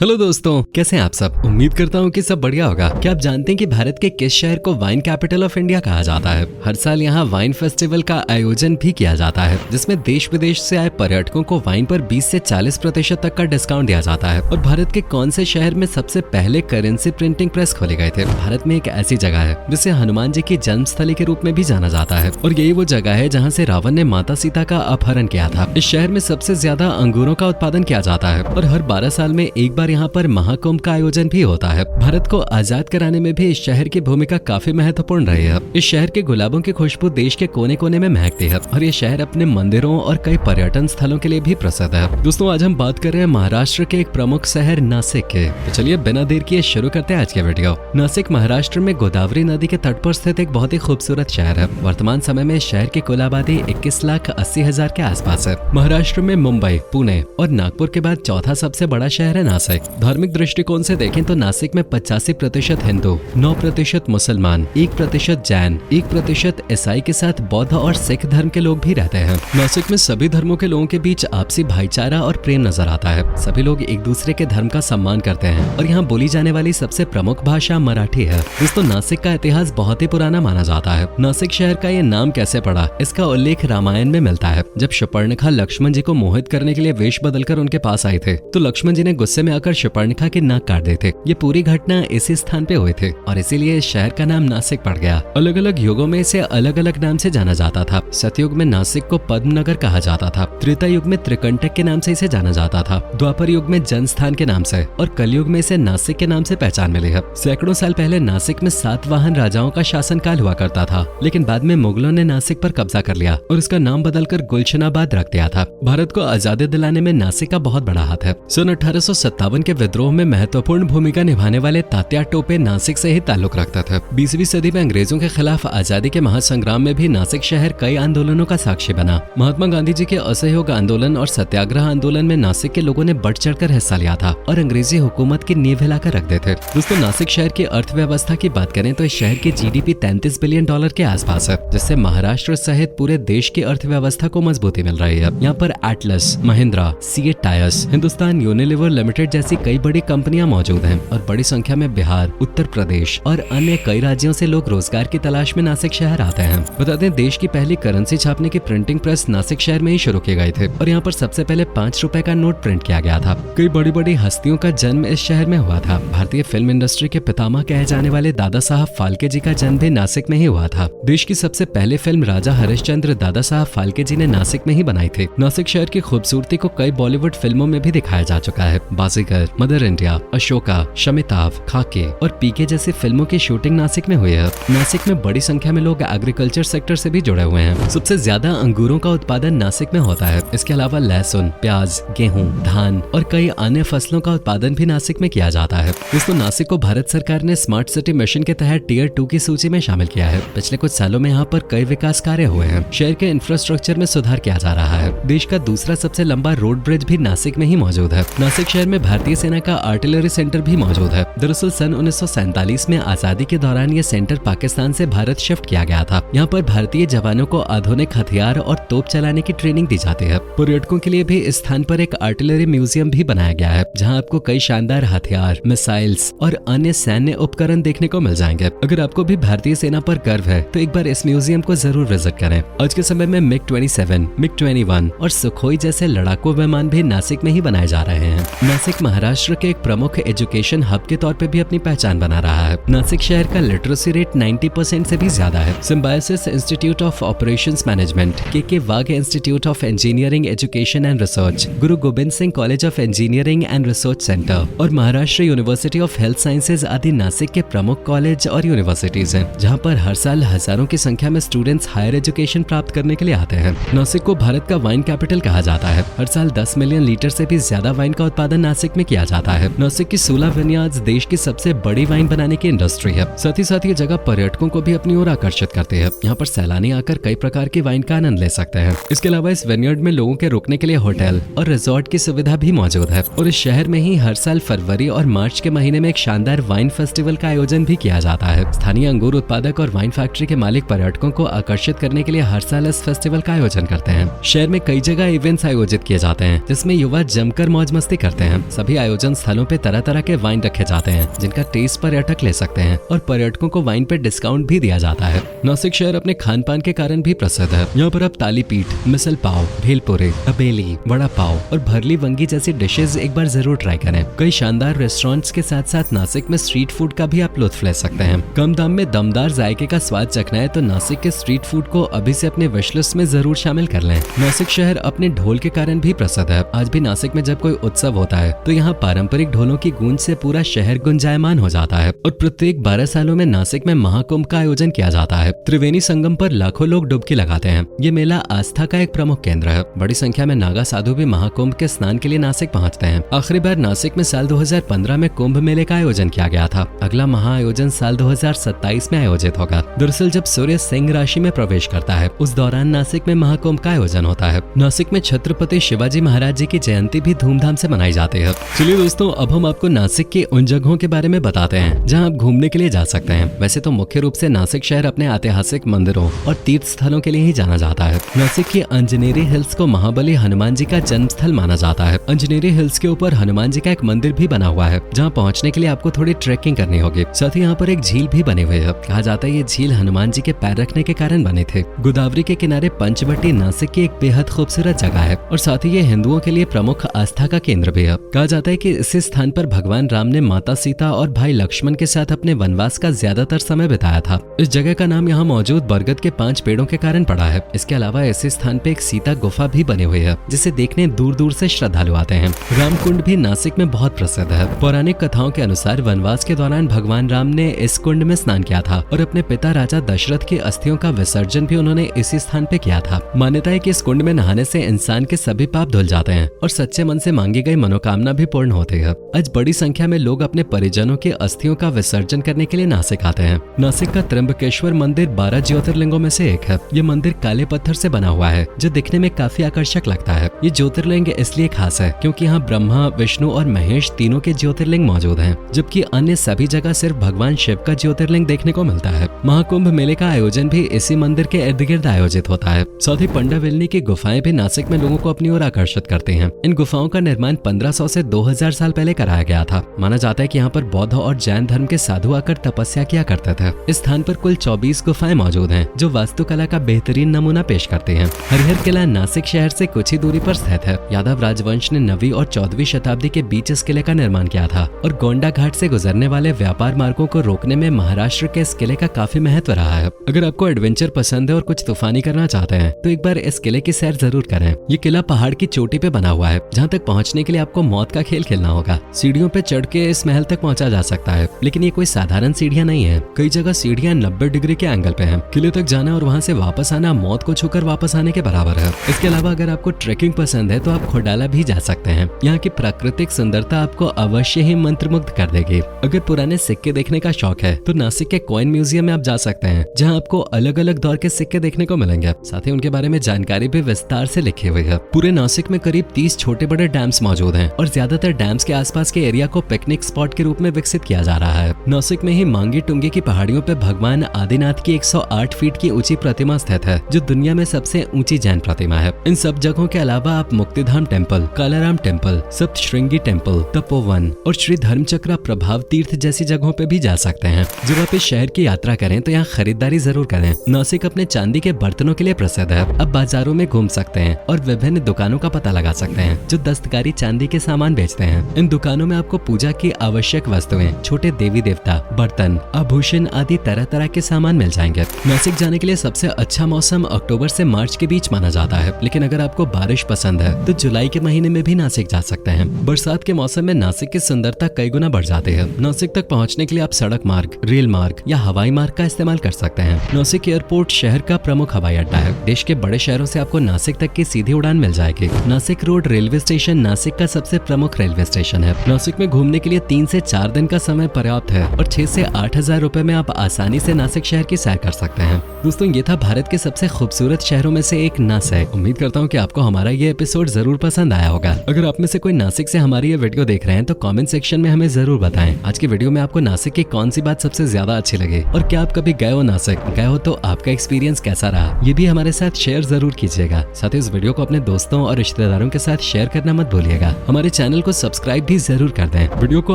Hello दोस्तों, कैसे हैं आप सब। उम्मीद करता हूँ कि सब बढ़िया होगा। क्या आप जानते हैं कि भारत के किस शहर को वाइन कैपिटल ऑफ इंडिया कहा जाता है। हर साल यहाँ वाइन फेस्टिवल का आयोजन भी किया जाता है, जिसमें देश विदेश से आए पर्यटकों को वाइन पर 20 से 40% तक का डिस्काउंट दिया जाता है। और भारत के कौन से शहर में सबसे पहले करेंसी प्रिंटिंग प्रेस खोले गए थे। भारत में एक ऐसी जगह है जिसे हनुमान जी की जन्मस्थली के रूप में भी जाना जाता है, और यही वो जगह है जहाँ से रावण ने माता सीता का अपहरण किया था। इस शहर में सबसे ज्यादा अंगूरों का उत्पादन किया जाता है, और हर 12 साल में एक बार यहाँ पर महाकुंभ का आयोजन भी होता है। भारत को आजाद कराने में भी इस शहर की भूमिका काफी महत्वपूर्ण रही है। इस शहर के गुलाबों की खुशबू देश के कोने कोने में महकती है, और ये शहर अपने मंदिरों और कई पर्यटन स्थलों के लिए भी प्रसिद्ध है। दोस्तों, आज हम बात कर रहे हैं महाराष्ट्र के एक प्रमुख शहर नासिक के। तो चलिए बिना देर किए शुरू करते हैं आज के वीडियो। नासिक महाराष्ट्र में गोदावरी नदी के तट पर स्थित एक बहुत ही खूबसूरत शहर है। वर्तमान समय में शहर की कुल आबादी 21,80,000 के आसपास है। महाराष्ट्र में मुंबई, पुणे और नागपुर के बाद चौथा सबसे बड़ा शहर है नासिक। धार्मिक दृष्टिकोण से देखें तो नासिक में 85% हिंदू, 9% मुसलमान, 1% जैन, 1% ईसाई के साथ बौद्ध और सिख धर्म के लोग भी रहते हैं। नासिक में सभी धर्मों के लोगों के बीच आपसी भाईचारा और प्रेम नजर आता है। सभी लोग एक दूसरे के धर्म का सम्मान करते हैं, और यहाँ बोली जाने वाली सबसे प्रमुख भाषा मराठी है। दोस्तों, नासिक का इतिहास बहुत ही पुराना माना जाता है। नासिक शहर का ये नाम कैसे पड़ा, इसका उल्लेख रामायण में मिलता है। जब शूर्पणखा लक्ष्मण जी को मोहित करने के लिए वेश बदलकर उनके पास आए थे, तो लक्ष्मण जी ने गुस्से में आकर शूर्पणखा की नाक काट दी थी। ये पूरी घटना इसी स्थान पे हुई थी, और इसीलिए इस शहर का नाम नासिक पड़ गया। अलग अलग युगों में इसे अलग अलग नाम से जाना जाता था। सतयुग में नासिक को पद्मनगर कहा जाता था। त्रेता युग में त्रिकंटक के नाम से इसे जाना जाता था। द्वापर युग में जनस्थान के नाम से, और कलयुग में इसे नासिक के नाम से पहचान मिली है। सैकड़ों साल पहले नासिक में सातवाहन राजाओं का शासनकाल हुआ करता था, लेकिन बाद में मुगलों ने नासिक पर कब्जा कर लिया और इसका नाम बदलकर गुलशनाबाद रख दिया था। भारत को आजादी दिलाने में नासिक का बहुत बड़ा हाथ है। सन 1857 के विद्रोह में महत्वपूर्ण भूमिका निभाने वाले तात्या टोपे नासिक से ही ताल्लुक रखते थे। 20वीं सदी में अंग्रेजों के खिलाफ आजादी के महासंग्राम में भी नासिक शहर कई आंदोलनों का साक्षी बना। महात्मा गांधी जी के असहयोग आंदोलन और सत्याग्रह आंदोलन में नासिक के लोगों ने बढ़ चढ़कर हिस्सा लिया था, और अंग्रेजी हुकूमत की नींव हिलाकर रख देते थे। दोस्तों, नासिक शहर की अर्थव्यवस्था की बात करें तो इस शहर की GDP $33 बिलियन के आसपास है, जिससे महाराष्ट्र सहित पूरे देश की अर्थव्यवस्था को मजबूती मिल रही है। यहाँ पर Atlas, Mahindra, CEAT tyres, Hindustan Unilever limited जैसी कई बड़ी कंपनियां मौजूद हैं, और बड़ी संख्या में बिहार, उत्तर प्रदेश और अन्य कई राज्यों से लोग रोजगार की तलाश में नासिक शहर आते हैं। बता दें, देश की पहली करेंसी छापने की प्रिंटिंग प्रेस नासिक शहर में ही शुरू किए गए थे, और यहाँ पर सबसे पहले 5 रुपए का नोट प्रिंट किया गया था। कई बड़ी बड़ी हस्तियों का जन्म इस शहर में हुआ था। भारतीय फिल्म इंडस्ट्री के पितामह कहे जाने वाले दादा साहब फाल्के जी का जन्म भी नासिक में ही हुआ था। देश की सबसे पहली फिल्म राजा हरिश्चंद्र दादा साहब फाल्के जी ने नासिक में ही बनाई थी। नासिक शहर की खूबसूरती को कई बॉलीवुड फिल्मों में भी दिखाया जा चुका है। बाजीगर, मदर इंडिया, अशोका, शमिताभ, खाके और पीके जैसी फिल्मों की शूटिंग नासिक में हुई है। नासिक में बड़ी संख्या में लोग एग्रीकल्चर सेक्टर से भी जुड़े हुए हैं। सबसे ज्यादा अंगूरों का उत्पादन नासिक में होता है। इसके अलावा लहसुन, प्याज, गेहूं, धान और कई अन्य फसलों का उत्पादन भी नासिक में किया जाता है। दोस्तों, नासिक को भारत सरकार ने स्मार्ट सिटी मिशन के तहत टियर 2 की सूची में शामिल किया है। पिछले कुछ सालों में यहाँ पर कई विकास कार्य हुए हैं। शहर के इंफ्रास्ट्रक्चर में सुधार किया जा रहा है। देश का दूसरा सबसे लंबा रोड ब्रिज भी नासिक में ही मौजूद है। नासिक शहर में भारतीय सेना का आर्टिलरी सेंटर भी मौजूद है। दरअसल सन 1947 में आजादी के दौरान ये सेंटर पाकिस्तान से भारत शिफ्ट किया गया था। यहाँ पर भारतीय जवानों को आधुनिक हथियार और तोप चलाने की ट्रेनिंग दी जाती है। पर्यटकों के लिए भी इस स्थान पर एक आर्टिलरी म्यूजियम भी बनाया गया है, जहाँ आपको कई शानदार हथियार, मिसाइल्स और अन्य सैन्य उपकरण देखने को मिल जाएंगे। अगर आपको भी भारतीय सेना पर गर्व है तो एक बार इस म्यूजियम को जरूर विजिट करें। आज के समय में MiG-27, MiG-21 और सुखोई जैसे लड़ाकू विमान भी नासिक में ही बनाए जा रहे हैं। नासिक महाराष्ट्र के एक प्रमुख एजुकेशन हब के तौर पे भी अपनी पहचान बना रहा है। नासिक शहर का लिटरेसी रेट 90% से भी ज्यादा है। Symbiosis institute of operations management, K Wagh institute of engineering education and research, Guru Gobind Singh college of engineering and research centre और Maharashtra university of health sciences आदि नासिक के प्रमुख कॉलेज और यूनिवर्सिटीज हैं, जहाँ पर हर साल हजारों की संख्या में स्टूडेंट्स हायर एजुकेशन प्राप्त करने के लिए आते हैं। नासिक को भारत का वाइन कैपिटल कहा जाता है। हर साल 10 मिलियन लीटर से भी ज्यादा वाइन का उत्पादन नासिक में किया जाता है। नासिक की 16 विनयार्ड्स देश की सबसे बड़ी वाइन बनाने की इंडस्ट्री है। साथ ही साथ ये जगह पर्यटकों को भी अपनी ओर आकर्षित करती है। यहाँ पर सैलानी आकर कई प्रकार की वाइन का आनंद ले सकते हैं। इसके अलावा इस विनयार्ड में लोगों के रुकने के लिए होटल और रिजॉर्ट की सुविधा भी मौजूद है। और इस शहर में ही हर साल फरवरी और मार्च के महीने में एक शानदार वाइन फेस्टिवल का आयोजन भी किया जाता है। स्थानीय अंगूर उत्पादक और वाइन फैक्ट्री के मालिक पर्यटकों को आकर्षित करने के लिए हर साल इस फेस्टिवल का आयोजन करते हैं। शहर में कई जगह इवेंट्स आयोजित किए जाते हैं, जिसमें युवा जमकर मौज मस्ती करते हैं। सभी सभी आयोजन स्थलों पे तरह तरह के वाइन रखे जाते हैं जिनका टेस्ट पर्यटक ले सकते हैं और पर्यटकों को वाइन पे डिस्काउंट भी दिया जाता है। नासिक शहर अपने खान पान के कारण भी प्रसिद्ध है। यहाँ पर आप तालीपीठ, मिसल पाव, भेलपुरे, अबेली, वड़ा पाव और भरली वंगी जैसी डिशेज एक बार जरूर ट्राई करें। कई शानदार रेस्टोरेंट्स के साथ साथ नासिक में स्ट्रीट फूड का भी आप लुत्फ ले सकते हैं। कम दाम में दमदार जायके का स्वाद चखना है तो नासिक के स्ट्रीट फूड को अभी से अपने विश लिस्ट में जरूर शामिल कर लें। नासिक शहर अपने ढोल के कारण भी प्रसिद्ध है। आज भी नासिक में जब कोई उत्सव होता है तो यहाँ पारंपरिक ढोलों की गूंज से पूरा शहर गुंजायमान हो जाता है और प्रत्येक 12 सालों में नासिक में महाकुंभ का आयोजन किया जाता है। त्रिवेणी संगम पर लाखों लोग डुबकी लगाते हैं। ये मेला आस्था का एक प्रमुख केंद्र है। बड़ी संख्या में नागा साधु भी महाकुंभ के स्नान के लिए नासिक पहुंचते हैं। आखिरी बार नासिक में साल 2015 में कुंभ मेले का आयोजन किया गया था। अगला महाआयोजन साल 2027 में आयोजित होगा। दरअसल जब सूर्य सिंह राशि में प्रवेश करता है उस दौरान नासिक में महाकुंभ का आयोजन होता है। नासिक में छत्रपति शिवाजी महाराज जी की जयंती भी धूमधाम से मनाई जाती है। चलिए दोस्तों, अब हम आपको नासिक की उन जगहों के बारे में बताते हैं जहां आप घूमने के लिए जा सकते हैं। वैसे तो मुख्य रूप से नासिक शहर अपने ऐतिहासिक मंदिरों और तीर्थ स्थलों के लिए ही जाना जाता है। नासिक की अंजनेरी हिल्स को महाबली हनुमान जी का जन्म स्थल माना जाता है। अंजनेरी हिल्स के ऊपर हनुमान जी का एक मंदिर भी बना हुआ है जहाँ पहुँचने के लिए आपको थोड़ी ट्रेकिंग करनी होगी। साथ ही यहाँ पर एक झील भी बनी हुई है। कहा जाता है ये झील हनुमान जी के पैर रखने के कारण बने थे। गोदावरी के किनारे पंचवटी नासिक की एक बेहद खूबसूरत जगह है और साथ ही ये हिंदुओं के लिए प्रमुख आस्था का केंद्र भी है। कहा जाता है कि इसी स्थान पर भगवान राम ने माता सीता और भाई लक्ष्मण के साथ अपने वनवास का ज्यादातर समय बिताया था। इस जगह का नाम यहाँ मौजूद बरगद के 5 पेड़ों के कारण पड़ा है। इसके अलावा इसी स्थान पे एक सीता गुफा भी बनी हुई है जिसे देखने दूर दूर से श्रद्धालु आते हैं। रामकुंड भी नासिक में बहुत प्रसिद्ध है। पौराणिक कथाओं के अनुसार वनवास के दौरान भगवान राम ने इस कुंड में स्नान किया था और अपने पिता राजा दशरथ की अस्थियों का विसर्जन भी उन्होंने इसी स्थान पे किया था। मान्यता है कि इस कुंड में नहाने से इंसान के सभी पाप धुल जाते हैं और सच्चे मन से मांगी गई मनोकामना भी पूर्ण होती है। आज बड़ी संख्या में लोग अपने परिजनों की अस्थियों का विसर्जन करने के लिए नासिक आते हैं। नासिक का त्र्यंबकेश्वर मंदिर 12 ज्योतिर्लिंगों में से एक है। ये मंदिर काले पत्थर से बना हुआ है जो दिखने में काफी आकर्षक लगता है। ये ज्योतिर्लिंग इसलिए खास है क्योंकि यहाँ ब्रह्मा, विष्णु और महेश तीनों के ज्योतिर्लिंग मौजूद हैं, जबकि अन्य सभी जगह सिर्फ भगवान शिव का ज्योतिर्लिंग देखने को मिलता है। महाकुंभ मेले का आयोजन भी इसी मंदिर के इर्द गिर्द आयोजित होता है। साथ ही पंडाविलनी की गुफाएं भी नासिक में लोगों को अपनी ओर आकर्षित करती हैं। इन गुफाओं का निर्माण 1500 से 2000 साल पहले कराया गया था। माना जाता है कि यहाँ पर बौद्ध और जैन धर्म के साधु आकर तपस्या किया करते थे। इस स्थान पर कुल 24 गुफाएं मौजूद हैं जो वास्तुकला का बेहतरीन नमूना पेश करती हैं। हरिहर किला नासिक शहर से कुछ ही दूरी पर स्थित है। यादव राजवंश ने 9वीं और 14वीं शताब्दी के बीच इस किले का निर्माण किया था और गोंडा घाट से गुजरने वाले व्यापार मार्गों को रोकने में महाराष्ट्र के इस किले का काफी महत्व रहा है। अगर आपको एडवेंचर पसंद है और कुछ तूफानी करना चाहते हैं तो एक बार इस किले की सैर जरूर करें। ये किला पहाड़ की चोटी पे बना हुआ है जहाँ तक पहुँचने के लिए आपको मौत का खेल खेलना होगा। सीढ़ियों पे चढ़ के इस महल तक पहुँचा जा सकता है, लेकिन ये कोई साधारण सीढ़ियाँ नहीं है। कई जगह सीढ़ियाँ 90 डिग्री के एंगल पे हैं। किले तक जाना और वहाँ से वापस आना मौत को छूकर वापस आने के बराबर है। इसके अलावा अगर आपको ट्रेकिंग पसंद है तो आप खोडाला भी जा सकते हैं। यहाँ की प्राकृतिक सुंदरता आपको अवश्य ही मंत्रमुग्ध कर देगी। अगर पुराने सिक्के देखने का शौक है तो नासिक के कॉइन म्यूजियम में आप जा सकते हैं जहाँ आपको अलग अलग दौर के सिक्के देखने को मिलेंगे। साथ ही उनके बारे में जानकारी भी विस्तार से लिखी हुई है। पूरे नासिक में करीब 30 छोटे बड़े डैम्स मौजूद हैं और ज्यादातर डैम्स के आसपास के एरिया को पिकनिक स्पॉट के रूप में विकसित किया जा रहा है। नासिक में ही मांगी टुंगी की पहाड़ियों पे भगवान आदिनाथ की 108 फीट की ऊंची प्रतिमा स्थित है जो दुनिया में सबसे ऊंची जैन प्रतिमा है। इन सब जगहों के अलावा आप Muktidham temple, Kalaram temple, Saptashrungi temple, Tapovan और श्री धर्मचक्र प्रभाव तीर्थ जैसी जगहों पे भी जा सकते हैं। जब आप इस शहर की यात्रा करें तो यहाँ खरीदारी जरूर करें। नासिक अपने चांदी के बर्तनों के लिए प्रसिद्ध है। अब बाजारों में घूम सकते हैं और विभिन्न दुकानों का पता लगा सकते हैं जो दस्तकारी चांदी के सामान बेचते हैं। इन दुकानों में आपको पूजा की आवश्यक वस्तुएं, छोटे देवी देवता, बर्तन, आभूषण आदि तरह तरह के सामान मिल जाएंगे। नासिक जाने के लिए सबसे अच्छा मौसम अक्टूबर से मार्च के बीच माना जाता है, लेकिन अगर आपको बारिश पसंद है तो जुलाई के महीने में भी नासिक जा सकते हैं। बरसात के मौसम में नासिक की सुंदरता कई गुना बढ़ जाती है। नासिक तक पहुँचने के लिए आप सड़क मार्ग, रेल मार्ग या हवाई मार्ग का इस्तेमाल कर सकते हैं। नासिक एयरपोर्ट शहर का प्रमुख हवाई अड्डा है। देश के बड़े शहरों से आपको नासिक तक की सीधी उड़ान मिल जाएगी। Nashik road railway station Nashik का सबसे प्रमुख रेलवे स्टेशन है। नासिक में घूमने के लिए 3 से 4 दिन का समय पर्याप्त है और 6 से 8 हजार रुपए में आप आसानी से नासिक शहर की सैर कर सकते हैं। दोस्तों, ये था भारत के सबसे खूबसूरत शहरों में से एक नासिक। उम्मीद करता हूँ कि आपको हमारा ये एपिसोड जरूर पसंद आया होगा। अगर आप में से कोई नासिक से हमारी ये वीडियो देख रहे हैं तो कमेंट सेक्शन में हमें जरूर बताएं आज की वीडियो में आपको नासिक की कौन सी बात सबसे ज्यादा अच्छी लगी और क्या आप कभी गए हो नासिक? गए हो तो आपका एक्सपीरियंस कैसा रहा, ये भी हमारे साथ शेयर जरूर कीजिएगा। साथ ही इस वीडियो को अपने दोस्तों और रिश्तेदारों के साथ शेयर करना मत भूलिएगा। हमारे चैनल चैनल को सब्सक्राइब भी जरूर कर दें। वीडियो को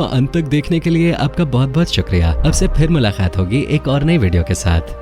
अंत तक देखने के लिए आपका बहुत बहुत शुक्रिया। अब से फिर मुलाकात होगी एक और नई वीडियो के साथ।